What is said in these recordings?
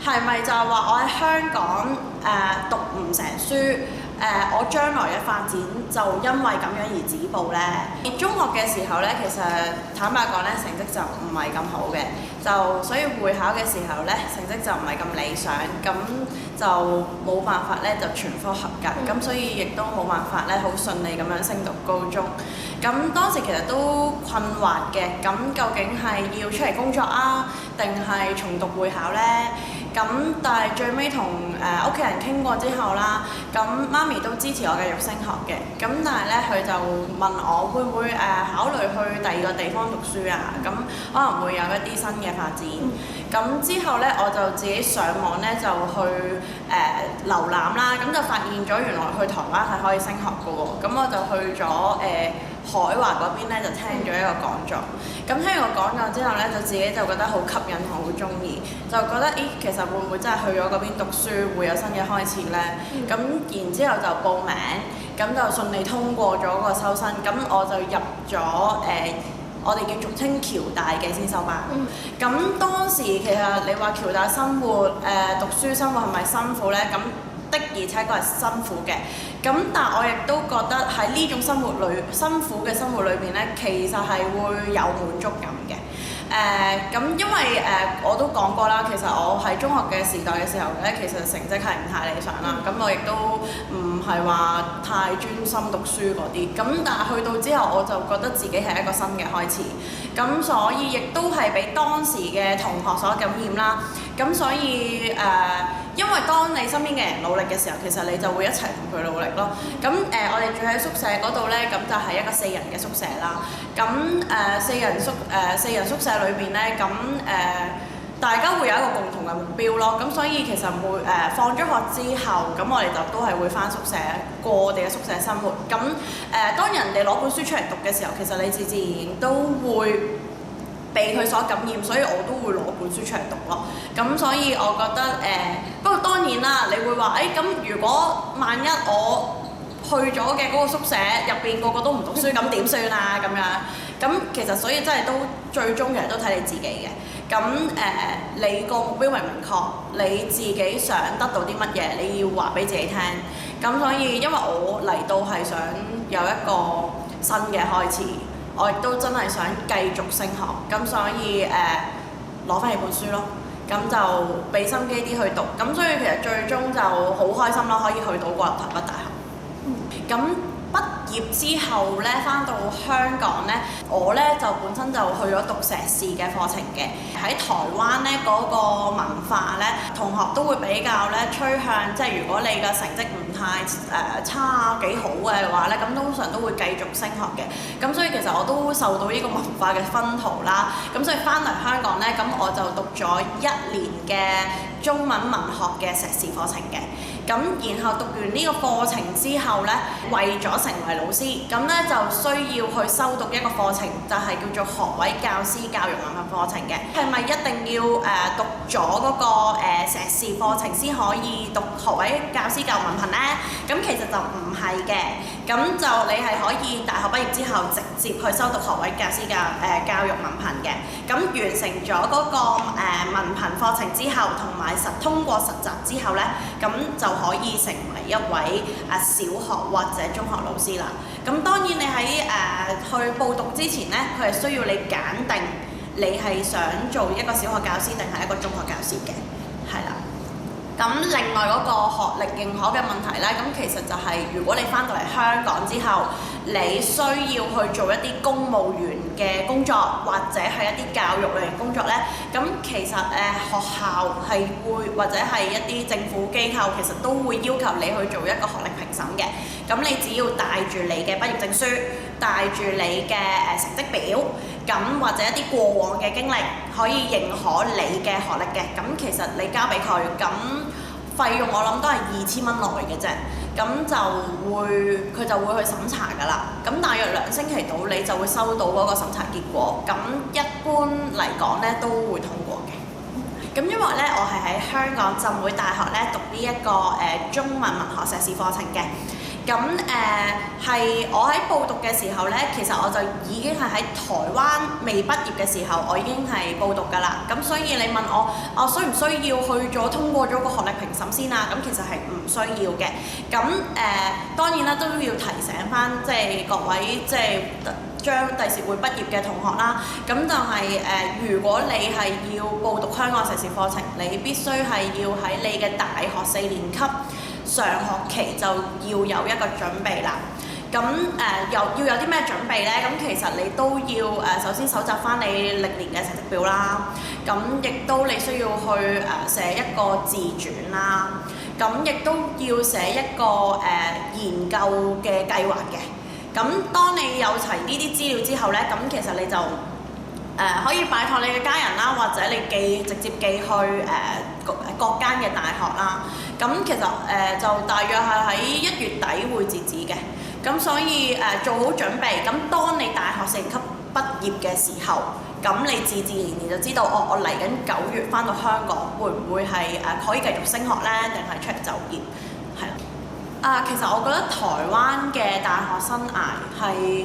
係咪就係話我喺香港讀唔成書？我將來嘅發展就因為咁樣而止步呢。中學嘅時候呢，其實坦白講呢，成績就唔係咁好嘅，就所以會考嘅時候呢，成績就唔係咁理想，咁就冇辦法呢，就全科合格，咁所以亦都冇辦法呢，好順利咁樣升讀高中。咁當時其實都困惑嘅，咁究竟係要出嚟工作啊，定係重讀會考呢？咁但係最尾同屋企人傾過之後啦，咁媽咪都支持我繼續升學嘅。咁但係咧，佢就問我會唔會考慮去第二個地方讀書啊？咁可能會有一啲新嘅發展。咁之後咧，我就自己上網咧就去瀏覽啦，咁就發現咗原來去台灣係可以升學嘅喎。咁我就去咗海華嗰邊咧就聽咗一個講座，咁聽完個講座之後咧，就自己就覺得好吸引，好中意，就覺得其實會唔會真係去咗嗰邊讀書會有新嘅開始咧？咁然之後就報名，咁就順利通過咗個收生，咁我就入咗我哋叫俗稱僑大嘅先修班。咁當時其實你話僑大生活讀書生活係咪辛苦咧？咁的而且確係辛苦嘅，咁但我亦都覺得喺呢種辛苦嘅生活裏邊咧，其實係會有滿足感嘅。咁因為我都講過啦，其實我喺中學嘅時代嘅時候咧，其實成績係唔太理想啦，咁我亦都唔係話太專心讀書嗰啲，咁但係去到之後我就覺得自己係一個新嘅開始，咁所以亦都係俾當時嘅同學所感染啦，咁所以因為當你身邊嘅人努力嘅時候，其實你就會一齊同佢努力咯。咁我哋住喺宿舍嗰度咧，咁就係一個4人嘅宿舍啦。咁四人宿舍裏邊咧，咁大家會有一個共同嘅目標咯。咁所以其實放咗學之後，咁我哋就都係會返宿舍過我哋嘅宿舍生活。咁當人哋攞本書出嚟讀嘅時候，其實你自然都會被佢所感染，所以我都會攞本書出嚟讀咯。咁所以我覺得不過當然啦，你會話咁如果萬一我去咗嘅嗰個宿舍入邊個個都唔讀書，咁點算啊？咁樣咁其實所以真係都最終其實都睇你自己嘅。咁你個目標明唔明確，你自己想得到啲乜嘢，你要話俾自己聽。咁所以因為我嚟到係想有一個新嘅開始。我亦都真係想繼續升學，咁所以攞翻起本書咯，咁就俾心機啲去讀，咁所以其實最終就好開心咯，可以去到國立台北大學。咁畢業之後咧，翻到香港咧，我咧就本身就去咗讀碩士嘅課程嘅。喺台灣咧嗰個文化咧，同學都會比較咧趨向，即係如果你嘅成績唔太差幾好嘅話咧，咁通常都會繼續升學嘅。咁所以其實我都受到呢個文化嘅薰陶啦。咁所以翻嚟香港咧，咁我就讀咗1年嘅中文文學嘅碩士課程嘅。咁然後讀完呢個課程之後咧，為咗成為老師，咁咧就需要去修讀一個課程，就係叫做學位教師教育文憑課程嘅。係咪一定要讀咗嗰個碩士課程先可以讀學位教師教育文憑咧？咁其實就唔係嘅，咁就你係可以大學畢業之後直接去修讀學位教師教育文憑嘅。咁完成咗嗰個文憑課程之後，同埋通過實習之後咧，咁就可以成為一位小學或者中學老師啦。咁當然你喺去報讀之前咧，佢係需要你揀定你係想做一個小學教師定係一個中學教師嘅，係啦。咁另外嗰個學歷認可嘅問題咧，咁其實就係如果你翻到嚟香港之後，你需要去做一啲公務員嘅工作，或者係一啲教育類型工作咧，咁其實學校係會或者係一啲政府機構，其實都會要求你去做一個學歷評審嘅。咁你只要帶住你嘅畢業證書，帶住你嘅成績表，咁或者一啲過往嘅經歷，可以認可你嘅學歷嘅。咁其實你交俾佢，咁費用我諗都係2000蚊內嘅啫。咁佢就會去審查㗎啦。咁大約2星期到，你就會收到嗰個審查結果。咁一般嚟講咧，都會通過嘅。咁因為咧，我係喺香港浸會大學咧讀呢一個中文文學碩士課程嘅。咁係我喺報讀嘅時候呢，其實我就已經係喺台灣未畢業嘅時候，我已經係報讀㗎啦。咁所以你問我需唔需要去咗通過咗個學歷評審先啊？咁其實係唔需要嘅。咁當然啦，都要提醒翻即係各位即係將第時會畢業嘅同學啦。咁就係如果你係要報讀香港碩士課程，你必須係要喺你嘅大學4年級上學期就要有一個準備啦。咁又要有啲咩準備呢？咁其實你都要首先搜集翻你歷年嘅成績表啦。咁亦都你需要去寫一個自傳啦。咁亦都要寫一個研究嘅計劃嘅。咁當你有齊呢啲資料之後呢，咁其實你就可以拜託你嘅家人啦，或者你直接寄去各間嘅大學啦。咁其實就大約係喺1月底會截止嘅。咁所以做好準備。咁當你大學4年級畢業嘅時候，咁你自然就知道我嚟緊9月翻到香港，會唔會係可以繼續升學呢？定係出嚟就業？係啦。其實我覺得台灣嘅大學生涯係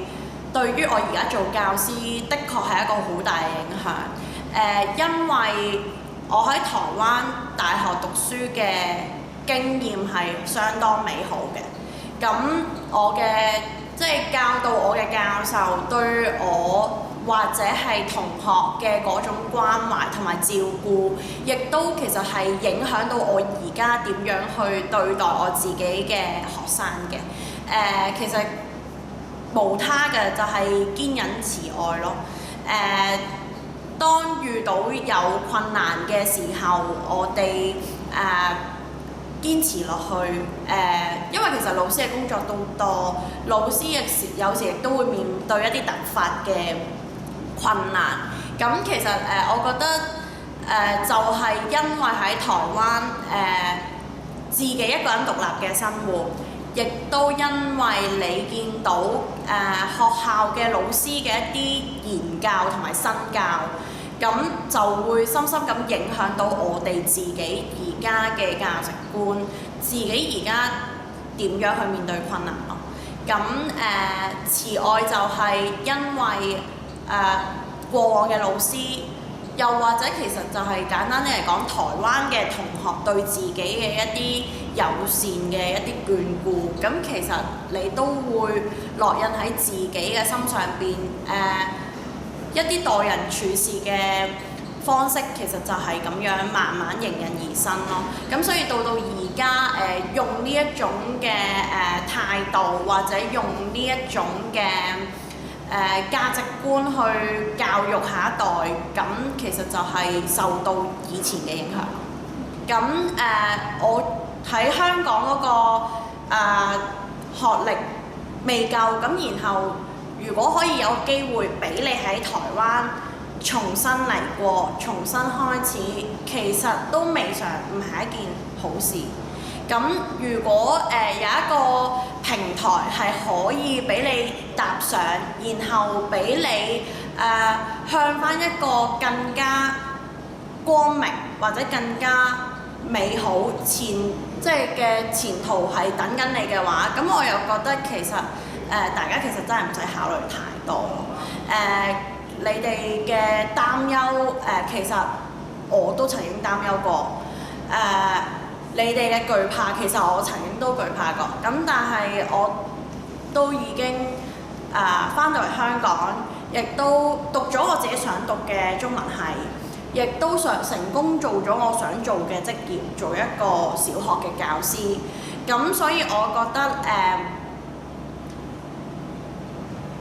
對於我而家做教師，的確係一個好大嘅影響。因為我喺台灣大學讀書嘅經驗係相當美好嘅。咁我嘅即係教導我嘅教授對我或者係同學嘅嗰種關懷同埋照顧，亦都其實係影響到我而家點樣去對待我自己嘅學生嘅。其實無他嘅就係堅忍慈愛咯。當遇到有困難嘅時候，我哋堅持落去。因為其實老師嘅工作都多，老師有時亦都會面對一啲突發嘅困難。咁其實我覺得就係因為喺台灣自己一個人獨立嘅生活，亦都因為你見到學校嘅老師嘅一啲言教同埋身教，咁就會深深咁影響到我哋自己而家嘅價值觀，自己而家點樣去面對困難咯。咁慈愛就係因為過往嘅老師，又或者其實就係簡單啲嚟講，台灣嘅同學對自己嘅一啲友善嘅一啲眷顧，咁其實你都會烙印喺自己嘅心上邊。一啲待人處事嘅方式其實就係咁樣慢慢迎刃而生咯。咁所以到而家用呢一種嘅態度，或者用呢一種嘅價值觀去教育下一代，咁其實就係受到以前嘅影響。咁我喺香港嗰個學歷未夠，咁然後如果可以有機會俾你喺台灣重新嚟過、重新開始，其實都未嘗唔係一件好事。咁如果有一個平台係可以俾你踏上，然後俾你向翻一個更加光明或者更加美好即係嘅前途係等緊你嘅話，咁我又覺得其實大家其實真係唔使考慮太多。你哋嘅擔憂其實我都曾經擔憂過。你哋嘅懼怕其實我曾經都懼怕過。咁但係我都已經返到嚟香港，亦都讀咗我自己想讀嘅中文系，亦都成功做咗我想做嘅職業，做一個小學嘅教師。咁所以我覺得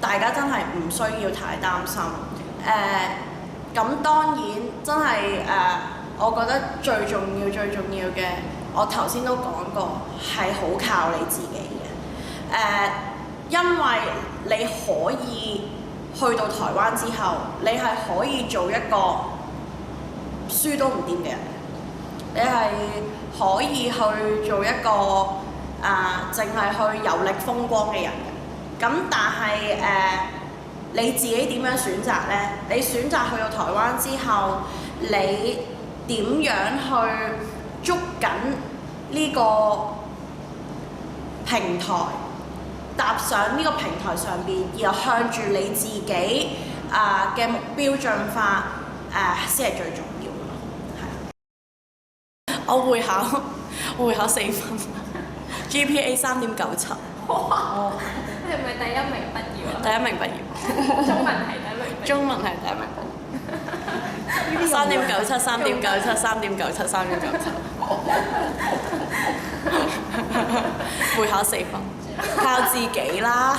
大家真係唔需要太擔心。咁當然真係我覺得最重要嘅，我頭先都講過，係好靠你自己嘅。因為你可以去到台灣之後，你係可以做一個書都唔掂嘅人，你係可以去做一個淨係去遊歷風光嘅人嘅。咁但係你自己點樣選擇呢？你選擇去到台灣之後，你點樣去捉緊呢個平台，踏上呢個平台上邊，然後向住你自己嘅目標進發先係最重要嘅。係。我會考4分，GPA 3.97。哇！你係咪第一名畢業啊？第一名畢業。中文係第一名。中文係第一名。3.97、3.97、3.97、3.97。會考4分，靠自己啦。